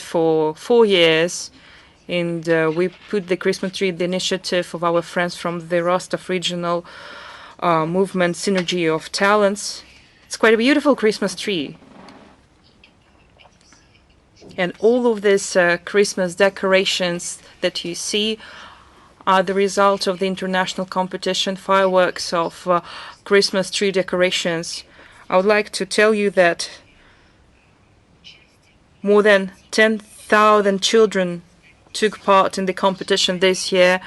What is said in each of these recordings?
for 4 years, and we put the Christmas tree, the initiative of our friends from the Rostov regional movement, Synergy of Talents. It's quite a beautiful Christmas tree. And all of these Christmas decorations that you see are the result of the international competition, fireworks of Christmas tree decorations. I would like to tell you that more than 10,000 children took part in the competition this year.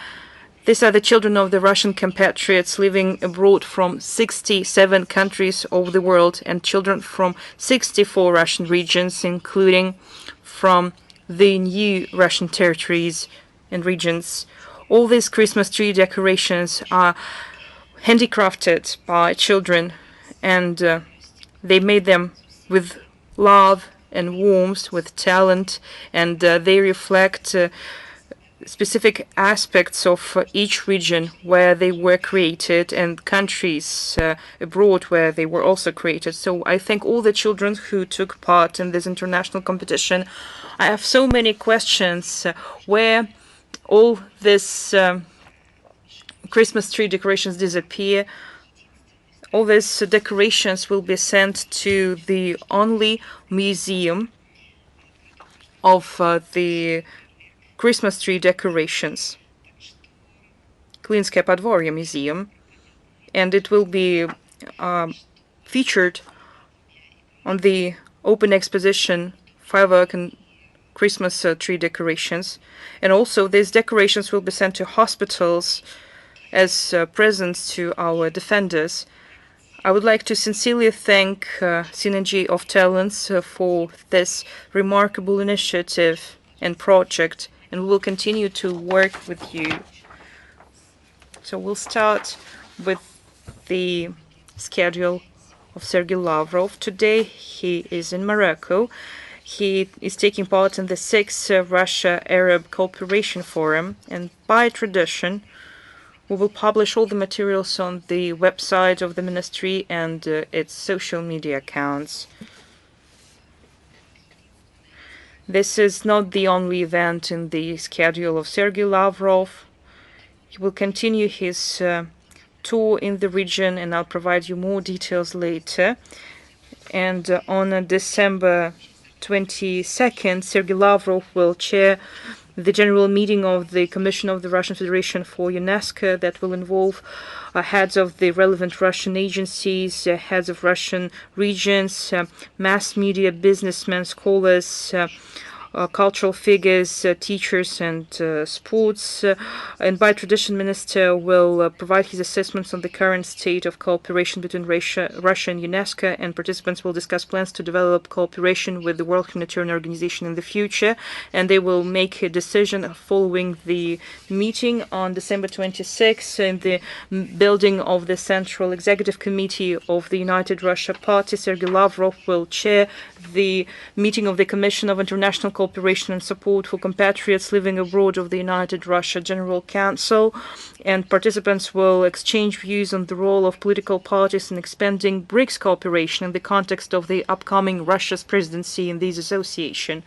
These are the children of the Russian compatriots living abroad from 67 countries over the world, and children from 64 Russian regions, including from the new Russian territories and regions. All these Christmas tree decorations are handicrafted by children, and they made them with love and warmth, with talent, and they reflect specific aspects of each region where they were created, and countries abroad where they were also created. So I thank all the children who took part in this international competition. I have so many questions. Where all this Christmas tree decorations disappear? All these decorations will be sent to the only museum of the Christmas tree decorations, Klinskaya Podvorye Museum, and it will be featured on the open exposition Firework and Christmas tree decorations. And also these decorations will be sent to hospitals as presents to our defenders. I would like to sincerely thank Synergy of Talents for this remarkable initiative and project, and we will continue to work with you. So we'll start with the schedule of Sergei Lavrov. Today he is in Morocco. He is taking part in the 6th Russia-Arab Cooperation Forum, and by tradition we will publish all the materials on the website of the ministry and its social media accounts. This is not the only event in the schedule of Sergei Lavrov. He will continue his tour in the region, and I'll provide you more details later. And on December 22nd, Sergei Lavrov will chair the general meeting of the Commission of the Russian Federation for UNESCO that will involve heads of the relevant Russian agencies, heads of Russian regions, mass media, businessmen, scholars, cultural figures, teachers, and sports. And by tradition, Minister will provide his assessments on the current state of cooperation between Russia and UNESCO, and participants will discuss plans to develop cooperation with the World Humanitarian Organization in the future, and they will make a decision following the meeting on December 26th in the building of the Central Executive Committee of the United Russia Party. Sergei Lavrov will chair the meeting of the Commission of International Cooperation and Support for Compatriots Living Abroad of the United Russia General Council, and participants will exchange views on the role of political parties in expanding BRICS cooperation in the context of the upcoming Russia's presidency in this association.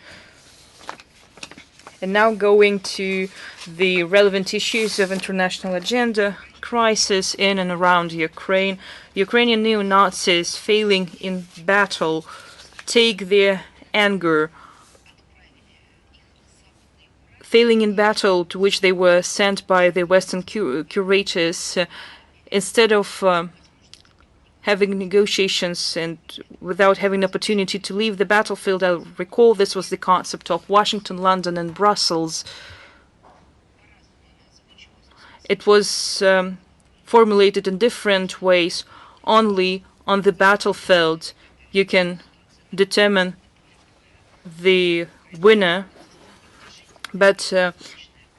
And now going to the relevant issues of international agenda. Crisis in and around Ukraine. Ukrainian neo-Nazis failing in battle take their anger, failing in battle to which they were sent by the Western curators, instead of having negotiations and without having the opportunity to leave the battlefield. I recall this was the concept of Washington, London, and Brussels. It was formulated in different ways. Only on the battlefield you can determine the winner, but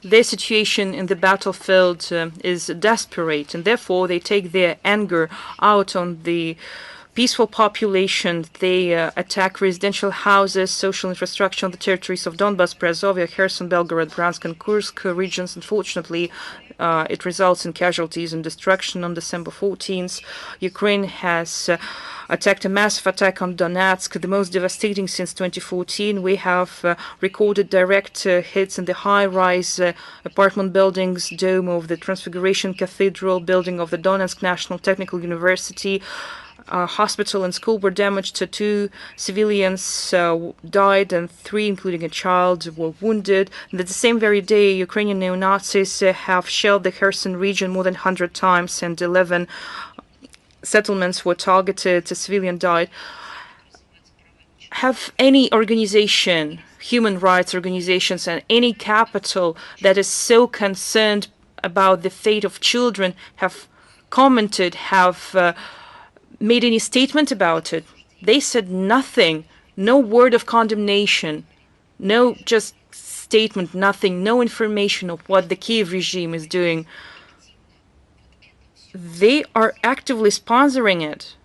their situation in the battlefield is desperate, and therefore they take their anger out on the peaceful population. They attack residential houses, social infrastructure on the territories of Donbas, Prazovia, Kherson, Belgorod, Bryansk, and Kursk regions. Unfortunately, it results in casualties and destruction. On December 14th, Ukraine has attacked a massive attack on Donetsk, the most devastating since 2014. We have recorded direct hits in the high-rise apartment buildings, dome of the Transfiguration Cathedral, building of the Donetsk National Technical University. Hospital and school were damaged. 2 civilians died and 3, including a child, were wounded. And the same very day, Ukrainian neo-Nazis have shelled the Kherson region more than 100 times, and 11 settlements were targeted. A civilian died. Have any organization, human rights organizations, and any capital that is so concerned about the fate of children have commented, have made any statement about it? They said nothing, no word of condemnation, no just statement, nothing, no information of what the Kiev regime is doing. They are actively sponsoring it.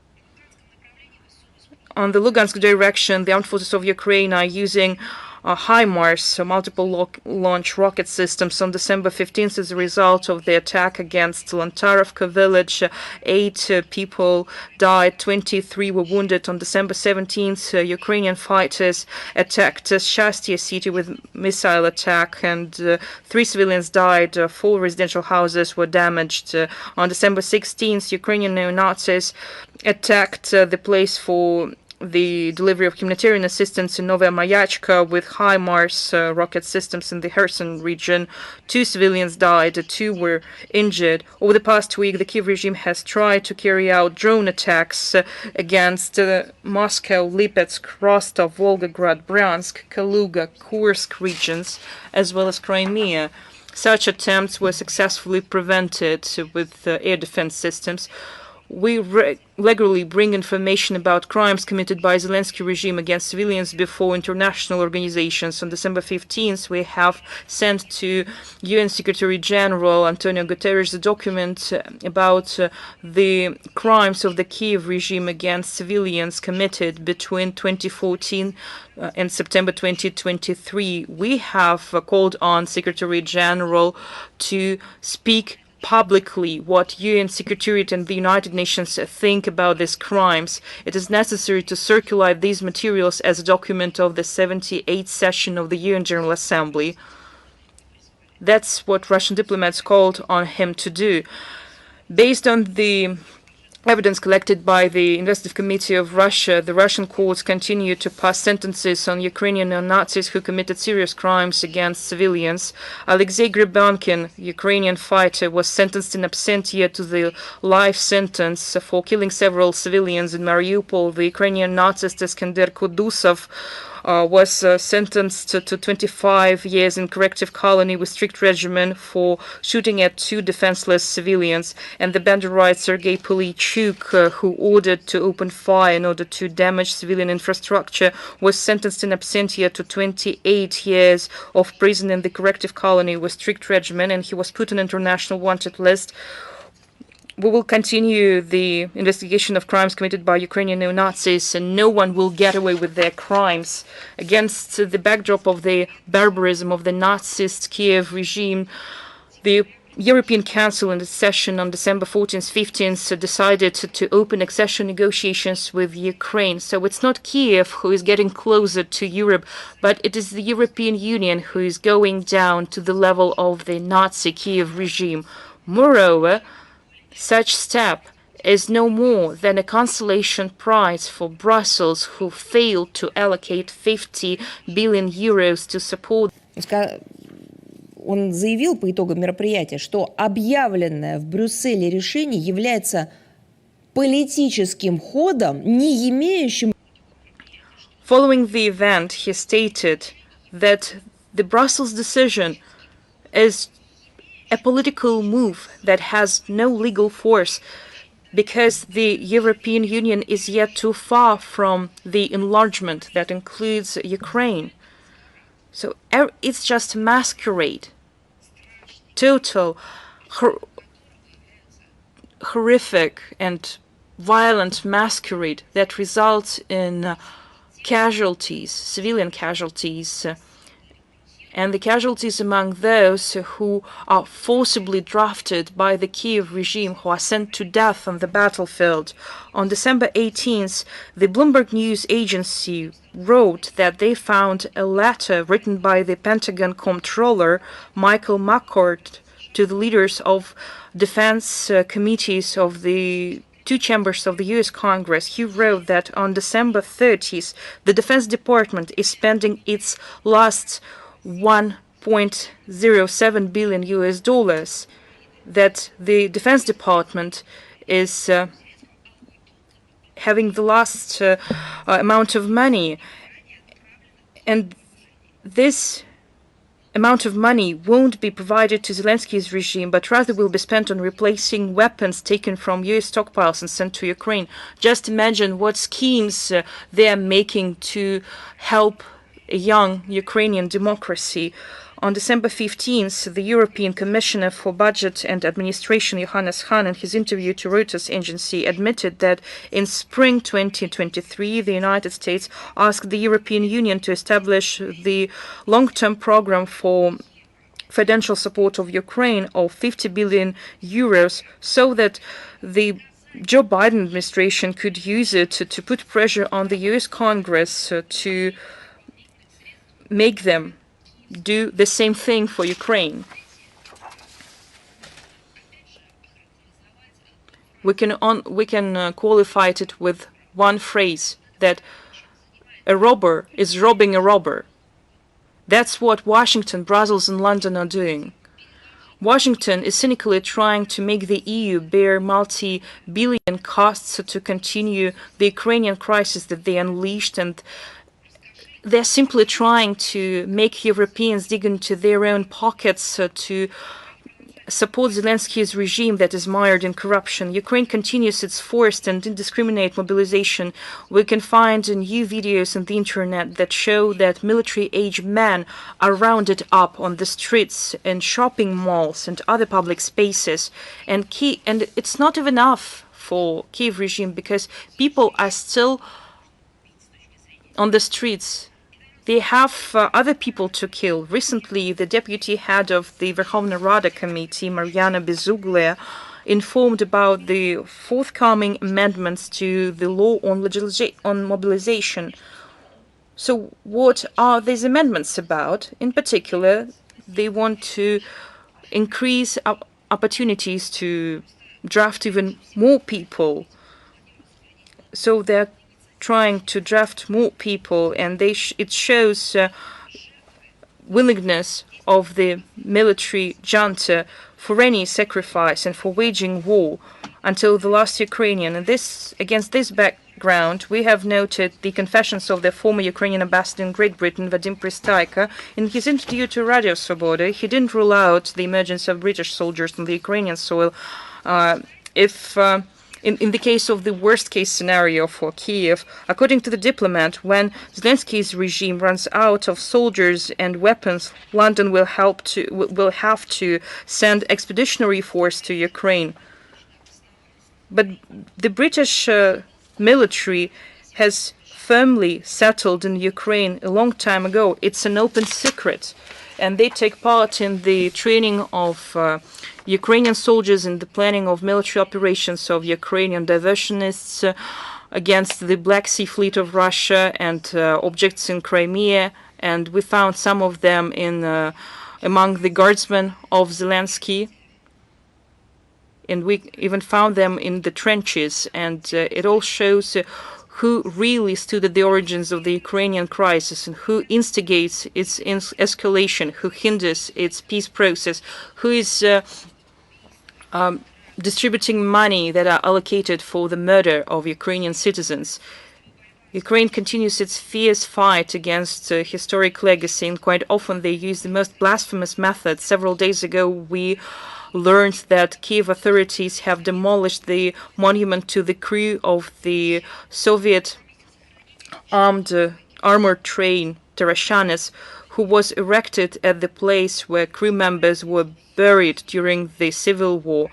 On the Lugansk direction, the armed forces of Ukraine are using HIMARS, multiple launch rocket systems. On December 15th, as a result of the attack against Lantarovka village, 8 people died, 23 were wounded. On December 17th, Ukrainian fighters attacked Shastia city with missile attack, and 3 civilians died. 4 residential houses were damaged. On December 16th, Ukrainian neo-Nazis attacked the place for the delivery of humanitarian assistance in Novaya Mayachka with HIMARS rocket systems in the Kherson region. 2 civilians died, 2 were injured. Over the past week, the Kiev regime has tried to carry out drone attacks against Moscow, Lipetsk, Rostov, Volgograd, Bryansk, Kaluga, Kursk regions, as well as Crimea. Such attempts were successfully prevented with air defense systems. We regularly bring information about crimes committed by Zelensky regime against civilians before international organizations. On December 15th, we have sent to UN Secretary General Antonio Guterres a document about the crimes of the Kiev regime against civilians committed between 2014 and September 2023. We have called on Secretary General to speak publicly what UN Secretariat and the United Nations think about these crimes. It is necessary to circulate these materials as a document of the 78th session of the UN General Assembly. That's what Russian diplomats called on him to do. Based on the evidence collected by the Investigative Committee of Russia, the Russian courts continue to pass sentences on Ukrainian neo-Nazis who committed serious crimes against civilians. Alexei Grebankin, Ukrainian fighter, was sentenced in absentia to the life sentence for killing several civilians in Mariupol. The Ukrainian Nazist Iskander Kudusov was sentenced to 25 years in corrective colony with strict regimen for shooting at 2 defenseless civilians. And the Banderite Sergei Polychuk, who ordered to open fire in order to damage civilian infrastructure, was sentenced in absentia to 28 years of prison in the corrective colony with strict regimen, and he was put on international wanted list. We will continue the investigation of crimes committed by Ukrainian neo-Nazis, and no one will get away with their crimes. Against the backdrop of the barbarism of the Nazist Kiev regime, the European Council in its session on December 14th, 15th decided to open accession negotiations with Ukraine. So it's not Kiev who is getting closer to Europe, but it is the European Union who is going down to the level of the Nazi Kiev regime. Moreover, such step is no more than a consolation prize for Brussels, who failed to allocate 50 billion euros to support. Он заявил по итогам мероприятия, что объявленное в Брюсселе решение является политическим ходом, не имеющим. Following the event, he stated that the Brussels decision is a political move that has no legal force because the European Union is yet too far from the enlargement that includes Ukraine. So it's just masquerade, total horrific and violent masquerade that results in casualties, civilian casualties, and the casualties among those who are forcibly drafted by the Kiev regime, who are sent to death on the battlefield. On December 18th, the Bloomberg News agency wrote that they found a letter written by the Pentagon Comptroller Michael McCord to the leaders of defense committees of the two chambers of the U.S. Congress. He wrote that on December 30th, the Defense Department is spending its last $1.07 billion US dollars, that the Defense Department is having the last amount of money, and this amount of money won't be provided to Zelensky's regime, but rather will be spent on replacing weapons taken from US stockpiles and sent to Ukraine. Just imagine what schemes they are making to help a young Ukrainian democracy. On December 15th, the European Commissioner for Budget and Administration, Johannes Hahn, in his interview to Reuters agency, admitted that in spring 2023, the United States asked the European Union to establish the long-term program for financial support of Ukraine of 50 billion euros so that the Joe Biden administration could use it to put pressure on the US Congress to make them do the same thing for Ukraine. We can qualify it with one phrase, that a robber is robbing a robber. That's what Washington, Brussels, and London are doing. Washington is cynically trying to make the EU bear multi-billion costs to continue the Ukrainian crisis that they unleashed, and they're simply trying to make Europeans dig into their own pockets to support Zelensky's regime that is mired in corruption. Ukraine continues its forced and indiscriminate mobilization. We can find new videos on the internet that show that military-aged men are rounded up on the streets and shopping malls and other public spaces. And it's not even enough for Kiev regime, because people are still on the streets. They have other people to kill. Recently, the deputy head of the Verkhovna Rada Committee, Mariana Bezuglia, informed about the forthcoming amendments to the law on mobilization. So what are these amendments about? In particular, they want to increase opportunities to draft even more people. So they're trying to draft more people, and it shows willingness of the military junta for any sacrifice and for waging war until the last Ukrainian. And against this background, we have noted the confessions of the former Ukrainian ambassador in Great Britain, Vadim Pristaika. In his interview to Radio Svoboda, he didn't rule out the emergence of British soldiers on the Ukrainian soil in the case of the worst-case scenario for Kiev. According to the diplomat, when Zelensky's regime runs out of soldiers and weapons, London will have to send expeditionary force to Ukraine. But the British military has firmly settled in Ukraine a long time ago. It's an open secret. And they take part in the training of Ukrainian soldiers, in the planning of military operations of Ukrainian diversionists against the Black Sea Fleet of Russia and objects in Crimea. And we found some of them among the guardsmen of Zelensky. And we even found them in the trenches. And it all shows who really stood at the origins of the Ukrainian crisis and who instigates its escalation, who hinders its peace process, who is distributing money that are allocated for the murder of Ukrainian citizens. Ukraine continues its fierce fight against historic legacy, and quite often they use the most blasphemous methods. Several days ago, we learned that Kiev authorities have demolished the monument to the crew of the Soviet armored train Tarashanis, who was erected at the place where crew members were buried during the Civil War.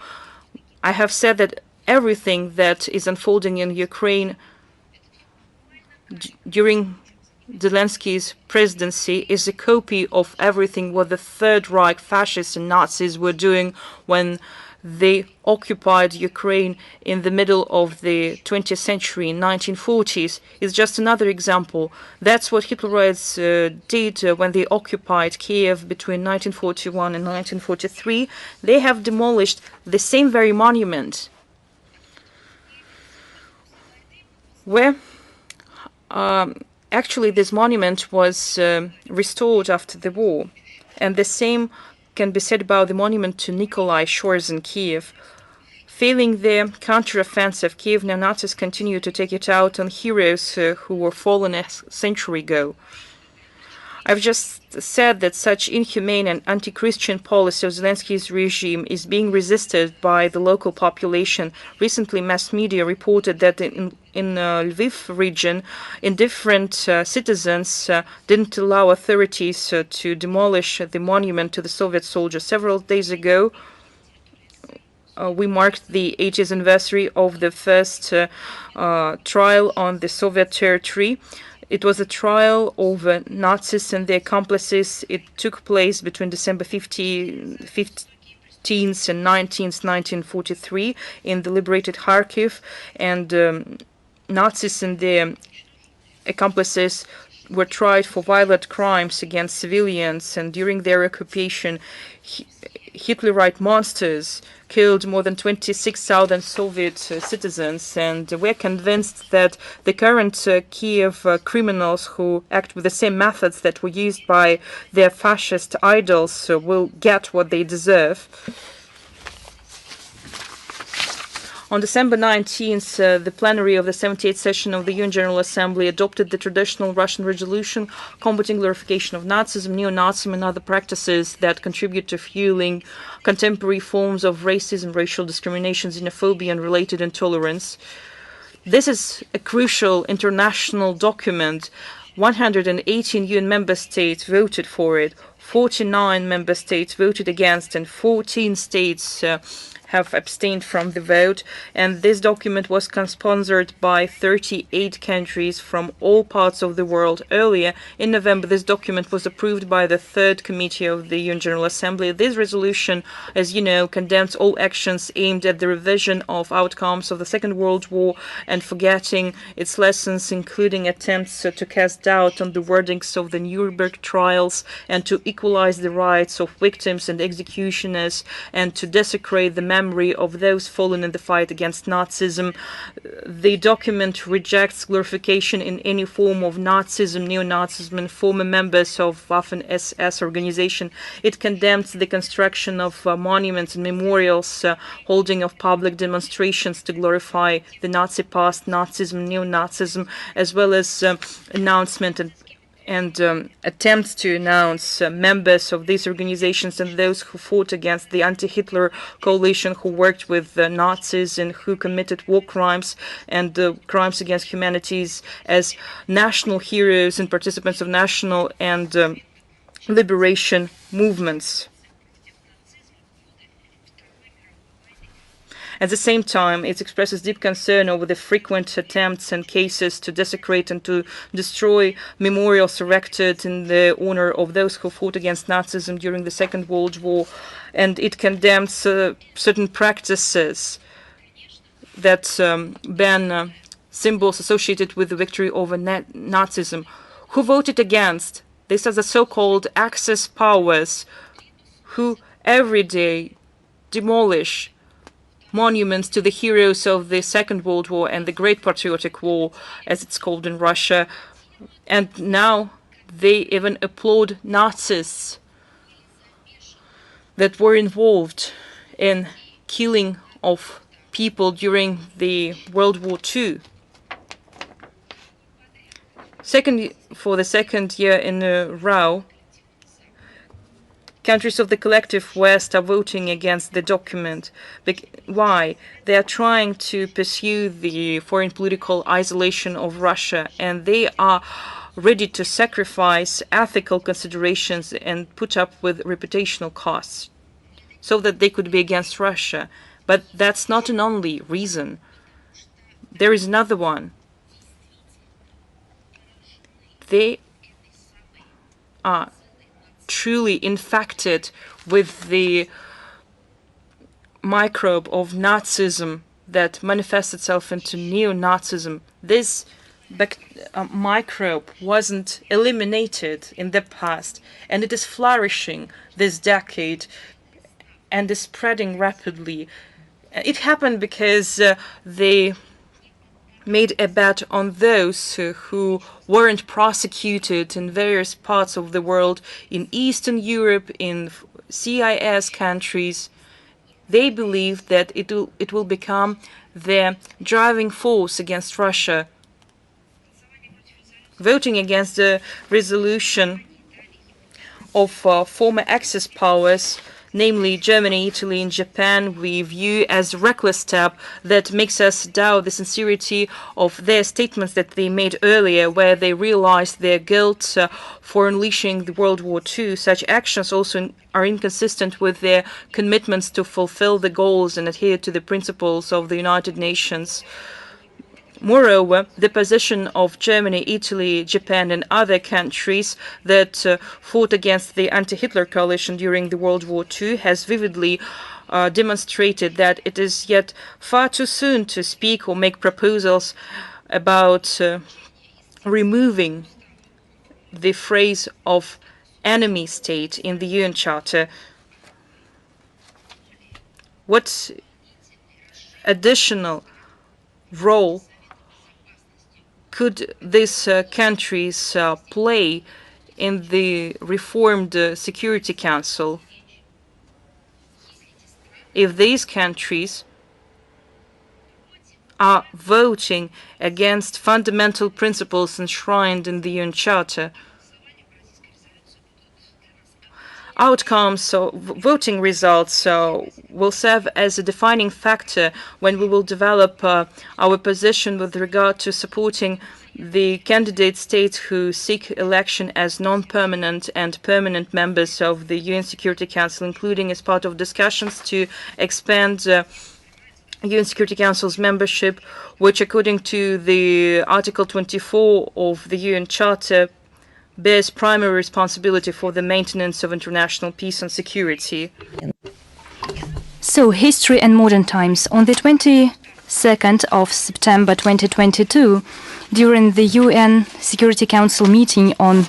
I have said that everything that is unfolding in Ukraine during Zelensky's presidency is a copy of everything what the Third Reich fascists and Nazis were doing when they occupied Ukraine in the middle of the 20th century in 1940s. Is just another example. That's what Hitlerites did when they occupied Kiev between 1941 and 1943. They have demolished the same very monument where actually this monument was restored after the war. And the same can be said about the monument to Nikolai Shores in Kiev. Failing their counteroffensive, Kiev neo-Nazis continue to take it out on heroes who were fallen a century ago. I've just said that such inhumane and anti-Christian policy of Zelensky's regime is being resisted by the local population. Recently, mass media reported that in Lviv region, indifferent citizens didn't allow authorities to demolish the monument to the Soviet soldiers. Several days ago, we marked the 80th anniversary of the first trial on the Soviet territory. It was a trial of Nazis and their accomplices. It took place between December 15th and 19th, 1943 in the liberated Kharkiv, and Nazis and their accomplices were tried for violent crimes against civilians, and during their occupation, Hitlerite monsters killed more than 26,000 Soviet citizens, and we're convinced that the current Kiev criminals who act with the same methods that were used by their fascist idols will get what they deserve. On December 19th, the plenary of the 78th session of the UN General Assembly adopted the traditional Russian resolution combating glorification of Nazism, neo-Nazism, and other practices that contribute to fueling contemporary forms of racism, racial discrimination, xenophobia, and related intolerance. This is a crucial international document. 118 UN member states voted for it, 49 member states voted against, and 14 states have abstained from the vote, and this document was co-sponsored by 38 countries from all parts of the world. Earlier in November, this document was approved by the Third Committee of the UN General Assembly. This resolution, as you know, condemns all actions aimed at the revision of outcomes of the Second World War and forgetting its lessons, including attempts to cast doubt on the verdicts of the Nuremberg trials and to equalize the rights of victims and executioners and to desecrate the memory of those fallen in the fight against Nazism. The document rejects glorification in any form of Nazism, neo-Nazism, and former members of Waffen-SS organization. It condemns the construction of monuments and memorials, holding of public demonstrations to glorify the Nazi past, Nazism, neo-Nazism, as well as announcement and attempts to announce members of these organizations and those who fought against the anti-Hitler coalition, who worked with Nazis and who committed war crimes and crimes against humanities as national heroes and participants of national and liberation movements. At the same time, it expresses deep concern over the frequent attempts and cases to desecrate and to destroy memorials erected in the honor of those who fought against Nazism during the Second World War, and it condemns certain practices that ban symbols associated with the victory over Nazism. Who voted against? These are the so-called Axis powers who every day demolish monuments to the heroes of the Second World War and the Great Patriotic War, as it's called in Russia. And now they even applaud Nazis that were involved in killing of people during the World War II. For the second year in a row, countries of the collective West are voting against the document. Why? They are trying to pursue the foreign political isolation of Russia, and they are ready to sacrifice ethical considerations and put up with reputational costs so that they could be against Russia. But that's not an only reason. There is another one. They are truly infected with the microbe of Nazism that manifests itself into neo-Nazism. This microbe wasn't eliminated in the past, and it is flourishing this decade and is spreading rapidly. It happened because they made a bet on those who weren't prosecuted in various parts of the world, in Eastern Europe, in CIS countries. They believed that it will become the driving force against Russia. Voting against the resolution of former Axis powers, namely Germany, Italy, and Japan, we view as a reckless step that makes us doubt the sincerity of their statements that they made earlier, where they realized their guilt for unleashing the World War II. Such actions also are inconsistent with their commitments to fulfill the goals and adhere to the principles of the United Nations. Moreover, the position of Germany, Italy, Japan, and other countries that fought against the anti-Hitler coalition during the World War II has vividly demonstrated that it is yet far too soon to speak or make proposals about removing the phrase of enemy state in the UN Charter. What additional role could these countries play in the reformed Security Council if these countries are voting against fundamental principles enshrined in the UN Charter? Outcomes, so voting results, will serve as a defining factor when we will develop our position with regard to supporting the candidate states who seek election as non-permanent and permanent members of the UN Security Council, including as part of discussions to expand UN Security Council's membership, which, according to the Article 24 of the UN Charter, bears primary responsibility for the maintenance of international peace and security. So, history and modern times. On the 22nd of September 2022, during the UN Security Council meeting on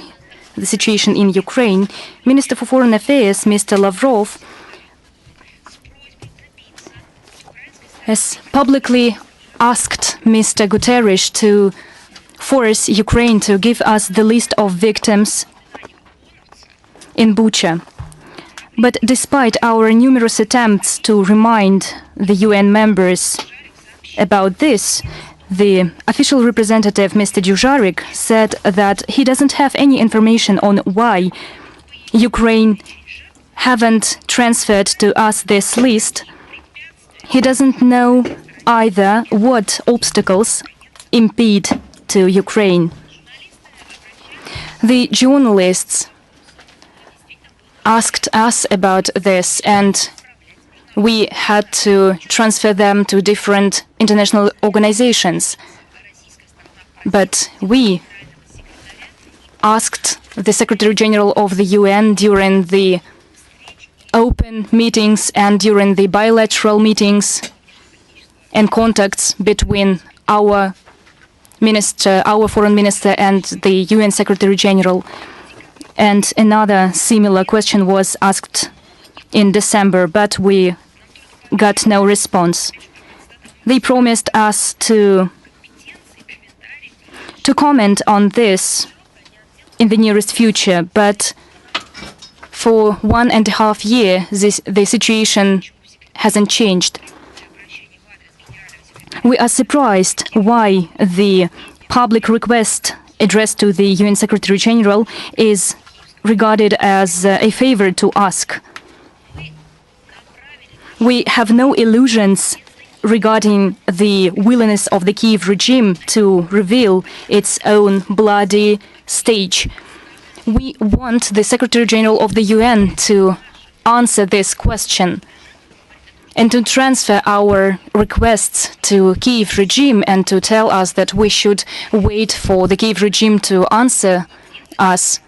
the situation in Ukraine, Minister for Foreign Affairs, Mr. Lavrov, has publicly asked Mr. Guterres to force Ukraine to give us the list of victims in Bucha. But despite our numerous attempts to remind the UN members about this, the official representative, Mr. Dujarric, said that he doesn't have any information on why Ukraine haven't transferred to us this list. He doesn't know either what obstacles impede to Ukraine. The journalists asked us about this, and we had to transfer them to different international organizations. But we asked the Secretary General of the UN during the open meetings and during the bilateral meetings and contacts between our foreign minister and the UN Secretary General. And another similar question was asked in December, but we got no response. They promised us to comment on this in the nearest future, but for 1.5 years, the situation hasn't changed. We are surprised why the public request addressed to the UN Secretary General is regarded as a favor to ask. We have no illusions regarding the willingness of the Kiev regime to reveal its own bloody stage. We want the Secretary General of the UN to answer this question. and to transfer our requests to Kiev regime and to tell us that we should wait for the Kiev regime to answer us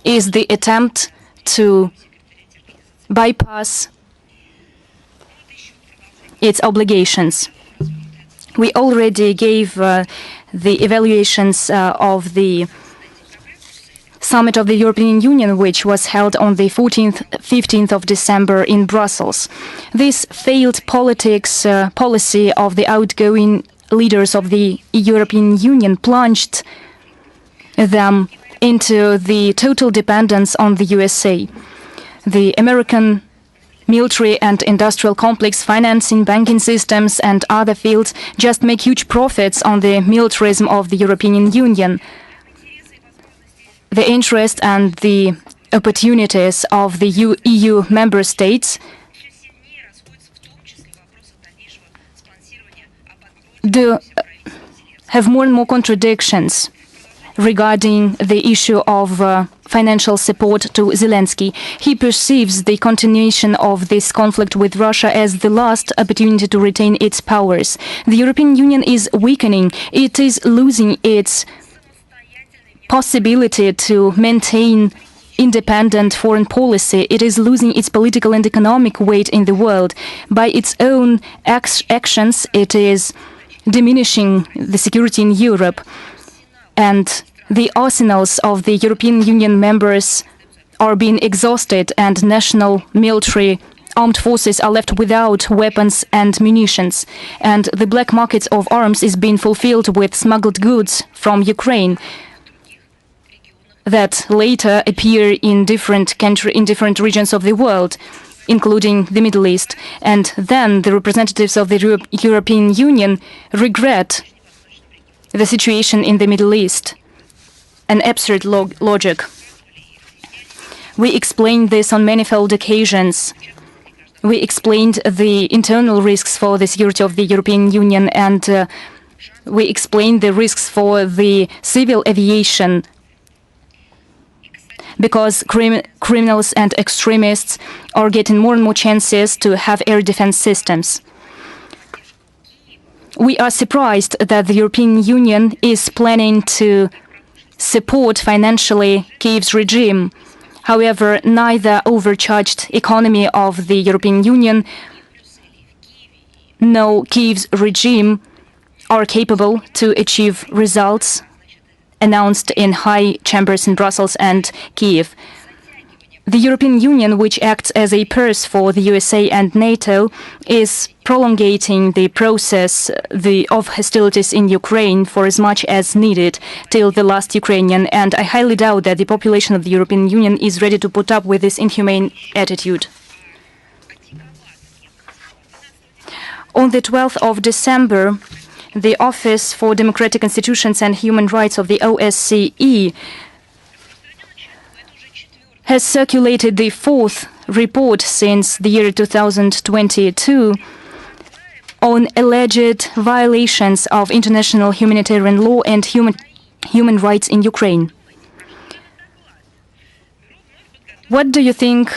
is the attempt to bypass its obligations. We already gave the evaluations of the Summit of the European Union, which was held on the 14th, 15th of December in Brussels. This failed policy of the outgoing leaders of the European Union plunged them into the total dependence on the USA. The American military and industrial complex, financing, banking systems, and other fields just make huge profits on the militarism of the European Union. The interest and the opportunities of the EU member states do have more and more contradictions regarding the issue of financial support to Zelensky. He perceives the continuation of this conflict with Russia as the last opportunity to retain its powers. The European Union is weakening. It is losing its possibility to maintain independent foreign policy. It is losing its political and economic weight in the world. By its own actions, it is diminishing the security in Europe. And the arsenals of the European Union members are being exhausted, and national military armed forces are left without weapons and munitions. And the black market of arms is being fulfilled with smuggled goods from Ukraine that later appear in different regions of the world, including the Middle East. And then the representatives of the European Union regret the situation in the Middle East. An absurd logic. We explained this on manifold occasions. We explained the internal risks for the security of the European Union, and we explained the risks for the civil aviation, because criminals and extremists are getting more and more chances to have air defense systems. We are surprised that the European Union is planning to support financially Kiev's regime. However, neither overcharged economy of the European Union nor Kiev's regime are capable to achieve results announced in high chambers in Brussels and Kiev. The European Union, which acts as a purse for the USA and NATO, is prolongating the process of hostilities in Ukraine for as much as needed till the last Ukrainian, and I highly doubt that the population of the European Union is ready to put up with this inhumane attitude. On the 12th of December, the Office for Democratic Institutions and Human Rights of the OSCE has circulated the fourth report since the year 2022 on alleged violations of international humanitarian law and human rights in Ukraine. What do you think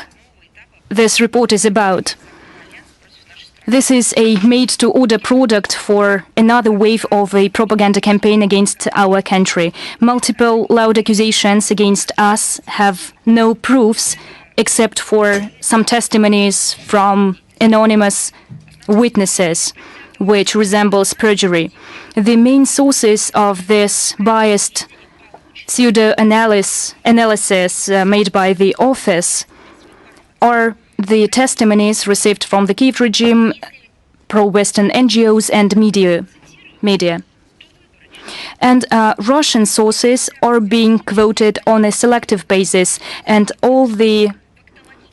this report is about? This is a made-to-order product for another wave of a propaganda campaign against our country. Multiple loud accusations against us have no proofs except for some testimonies from anonymous witnesses, which resembles perjury. The main sources of this biased pseudo-analysis made by the office are the testimonies received from the Kiev regime, pro-Western NGOs, and media. And Russian sources are being quoted on a selective basis, and all the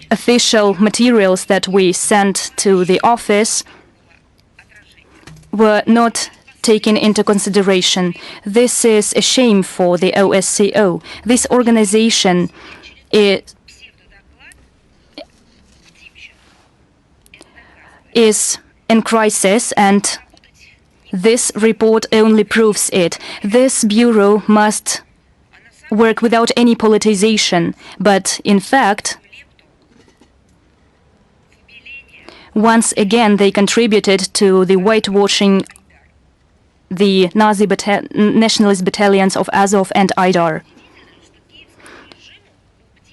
official materials that we sent to the office were not taken into consideration. This is a shame for the OSCE. This organization is in crisis, and this report only proves it. This bureau must work without any politicization, but in fact, once again they contributed to the whitewashing the Nazi nationalist battalions of Azov and Aidar.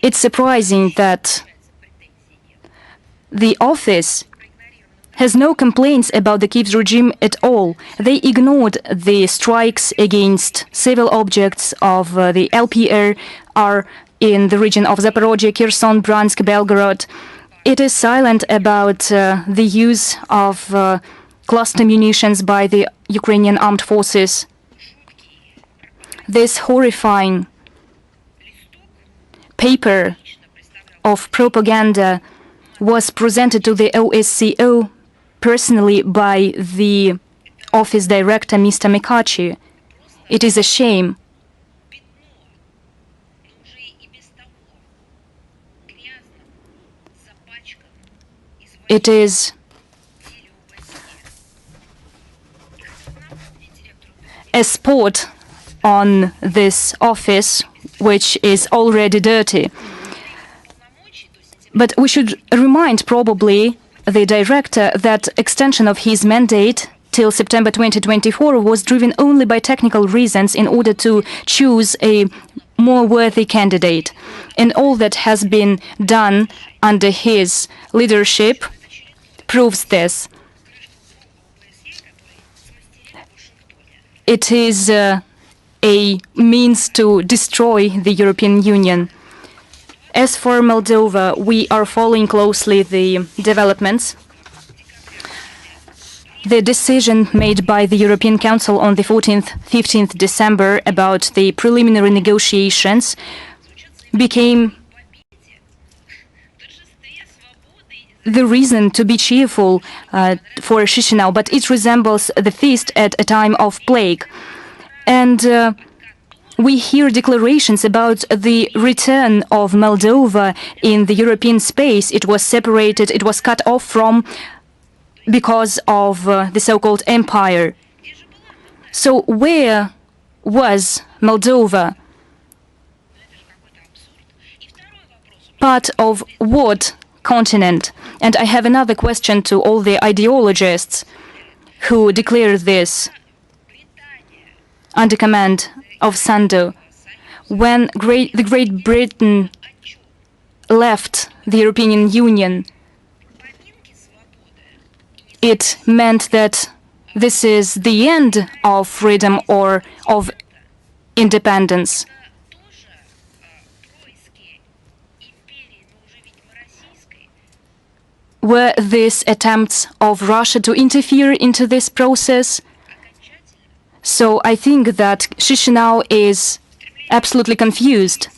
It's surprising that the office has no complaints about the Kyiv regime at all. They ignored the strikes against civil objects of the LPR in the region of Zaporozhye, Kherson, Bryansk, Belgorod. It is silent about the use of cluster munitions by the Ukrainian armed forces. This horrifying paper of propaganda was presented to the OSCO personally by the office director, Mr. Mikachi. It is a shame. It is a spot on this office which is already dirty. But we should remind probably the director that extension of his mandate till September 2024 was driven only by technical reasons in order to choose a more worthy candidate. And all that has been done under his leadership proves this. It is a means to destroy the European Union. As for Moldova, we are following closely the developments. The decision made by the European Council on the 15th December about the preliminary negotiations became the reason to be cheerful for Chisinau, but it resembles the feast at a time of plague. And we hear declarations about the return of Moldova in the European space. It was separated, it was cut off from because of the so-called empire. So where was Moldova? Part of what continent? And I have another question to all the ideologists who declare this under command of Sandu. When the Great Britain left the European Union, it meant that this is the end of freedom or of independence. Were these attempts of Russia to interfere into this process? So I think that Chisinau is absolutely confused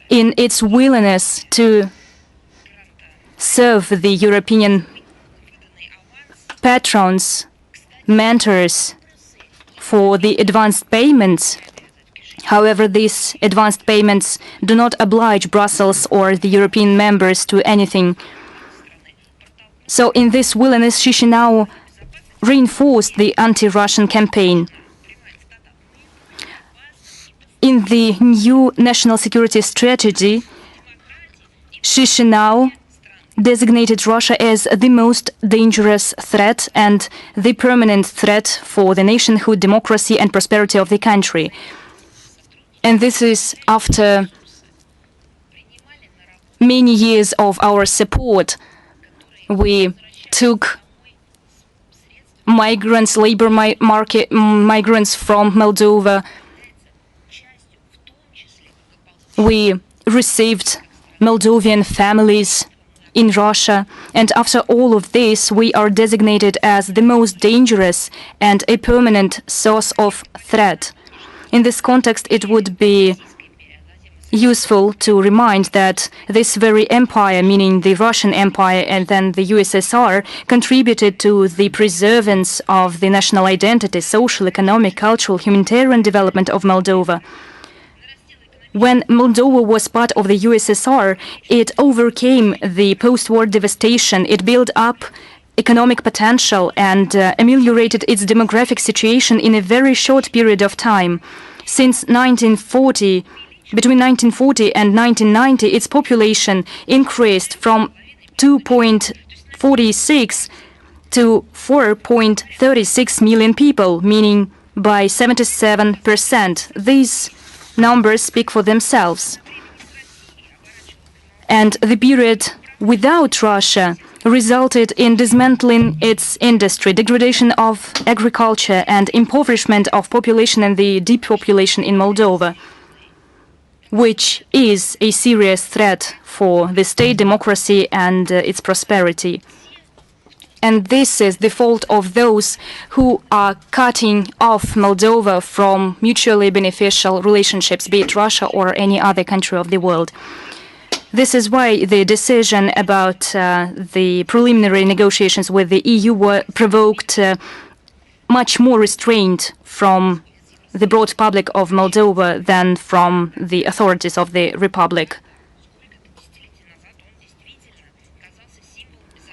in its willingness to serve the European patrons, mentors for the advanced payments. However, these advanced payments do not oblige Brussels or the European members to anything. So in this willingness, Chisinau reinforced the anti-Russian campaign. In the new national security strategy, Chisinau designated Russia as the most dangerous threat and the permanent threat for the nationhood, democracy and prosperity of the country. And this is after many years of our support. We took migrants, labor market migrants from Moldova. We received Moldovan families in Russia, and after all of this, we are designated as the most dangerous and a permanent source of threat. In this context, it would be useful to remind that this very empire, meaning the Russian Empire and then the USSR, contributed to the preservance of the national identity, social, economic, cultural, humanitarian development of Moldova. When Moldova was part of the USSR, it overcame the post-war devastation. It built up economic potential and ameliorated its demographic situation in a very short period of time. Since 1940, between 1940 and 1990, its population increased from 2.3 46 to 4.36 million people, meaning by 77%. These numbers speak for themselves. And the period without Russia resulted in dismantling its industry, degradation of agriculture, and impoverishment of population and the depopulation in Moldova, which is a serious threat for the state democracy and its prosperity. And this is the fault of those who are cutting off Moldova from mutually beneficial relationships, be it Russia or any other country of the world. This is why the decision about the preliminary negotiations with the EU were provoked much more restraint from the broad public of Moldova than from the authorities of the republic.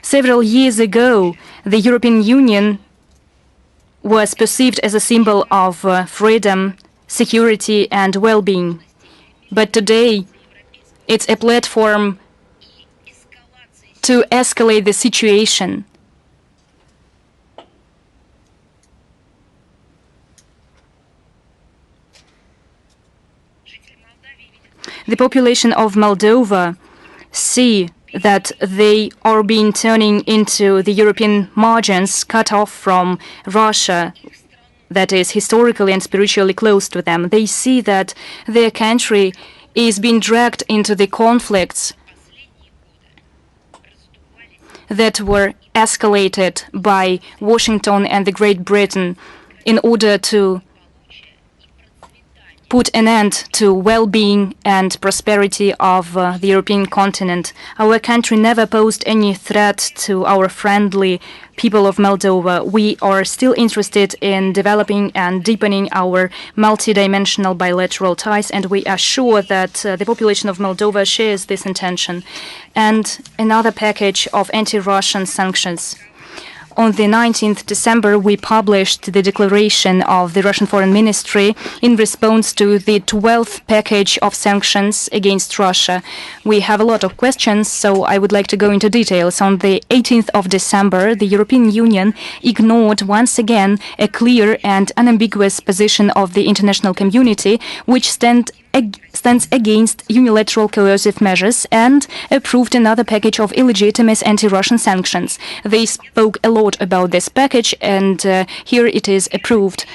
Several years ago, the European Union was perceived as a symbol of freedom, security, and well-being. But today, it's a platform to escalate the situation. The population of Moldova see that they are being turning into the European margins, cut off from Russia, that is historically and spiritually close to them. They see that their country is being dragged into the conflicts that were escalated by Washington and the Great Britain in order to put an end to well-being and prosperity of the European continent. Our country never posed any threat to our friendly people of Moldova. We are still interested in developing and deepening our multidimensional bilateral ties, and we are sure that the population of Moldova shares this intention. And another package of anti-Russian sanctions. On the 19th December, we published the declaration of the Russian Foreign Ministry in response to the 12th package of sanctions against Russia. We have a lot of questions, so I would like to go into details. On the 18th of December, the European Union ignored once again a clear and unambiguous position of the international community, which stands against unilateral coercive measures, and approved another package of illegitimate anti-Russian sanctions. They spoke a lot about this package, and here it is approved.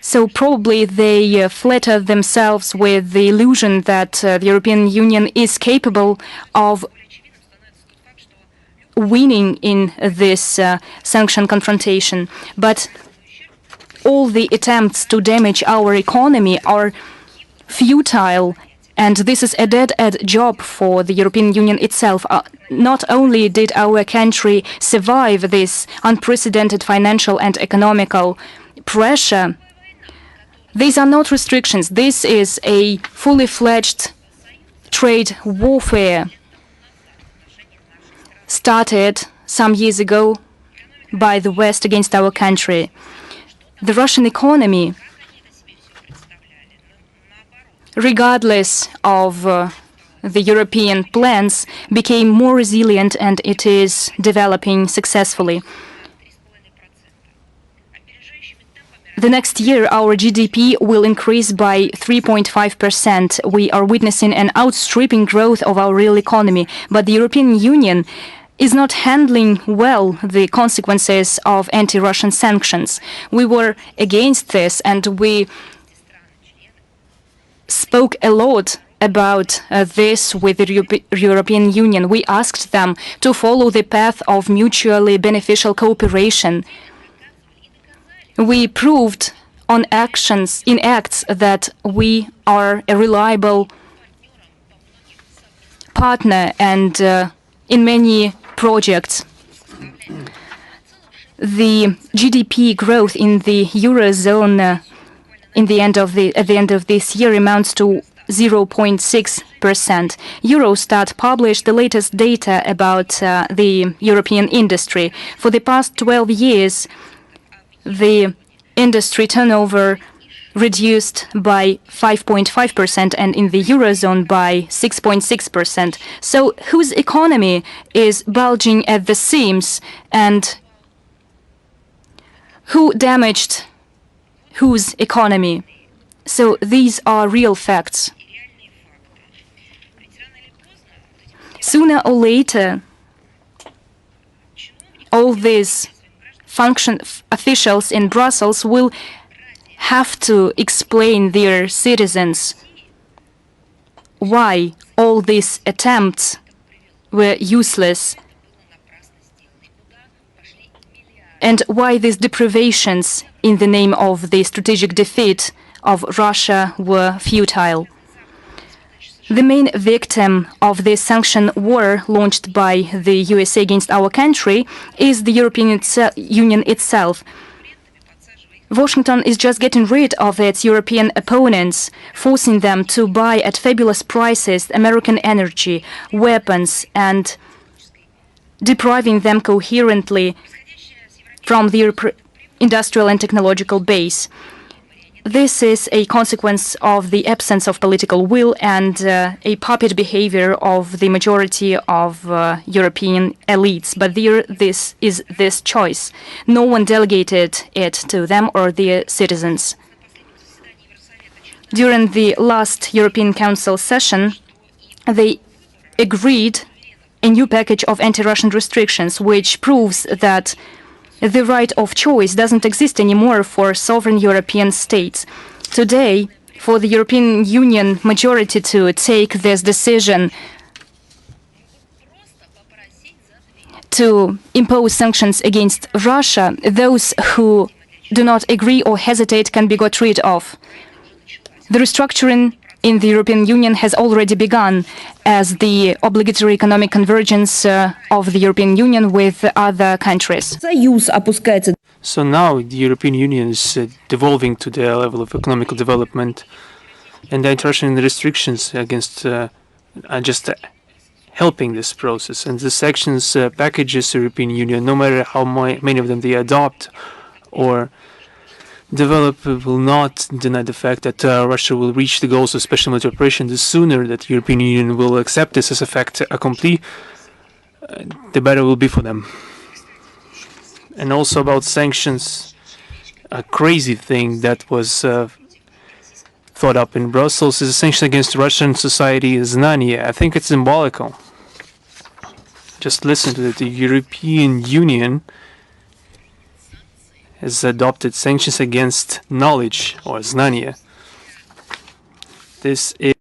So probably they flatter themselves with the illusion that the European Union is capable of winning in this sanction confrontation. But all the attempts to damage our economy are futile, and this is a dead-end job for the European Union itself. Not only did our country survive this unprecedented financial and economical pressure, these are not restrictions. This is a fully fledged trade warfare started some years ago by the West against our country. The Russian economy, regardless of the European plans, became more resilient, and it is developing successfully. The next year, our GDP will increase by 3.5%. We are witnessing an outstripping growth of our real economy, but the European Union is not handling well the consequences of anti-Russian sanctions. We were against this, and we spoke a lot about this with the European Union. We asked them to follow the path of mutually beneficial cooperation. We proved in acts that we are a reliable partner, and in many projects. The GDP growth in the Eurozone at the end of this year amounts to 0.6%. Eurostat published the latest data about the European industry. For the past 12 years, the industry turnover reduced by 5.5% and in the Eurozone by 6.6%. So whose economy is bulging at the seams, and who damaged whose economy? So these are real facts. Sooner or later, all these officials in Brussels will have to explain their citizens why all these attempts were useless and why these deprivations in the name of the strategic defeat of Russia were futile. The main victim of this sanction war launched by the USA against our country is the European Union itself. Washington is just getting rid of its European opponents, forcing them to buy at fabulous prices American energy, weapons, and depriving them coherently from their industrial and technological base. This is a consequence of the absence of political will and a puppet behavior of the majority of European elites. But this is this choice. No one delegated it to them or their citizens. During the last European Council session, they agreed a new package of anti-Russian restrictions, which proves that the right of choice doesn't exist anymore for sovereign European states. Today, for the European Union majority to take this decision to impose sanctions against Russia, those who do not agree or hesitate can be got rid of. The restructuring in the European Union has already begun as the obligatory economic convergence of the European Union with other countries. So now the European Union is devolving to the level of economical development, and the anti-Russian restrictions against are just helping this process. And the sanctions packages the European Union, no matter how many of them they adopt or develop, will not deny the fact that Russia will reach the goals of special military operation. The sooner that the European Union will accept this as a fait accompli, the better it will be for them. And also about sanctions, a crazy thing that was thought up in Brussels is a sanction against Russian society Znanie. I think it's symbolical. Just listen to it. The European Union has adopted sanctions against knowledge, or znanie. This is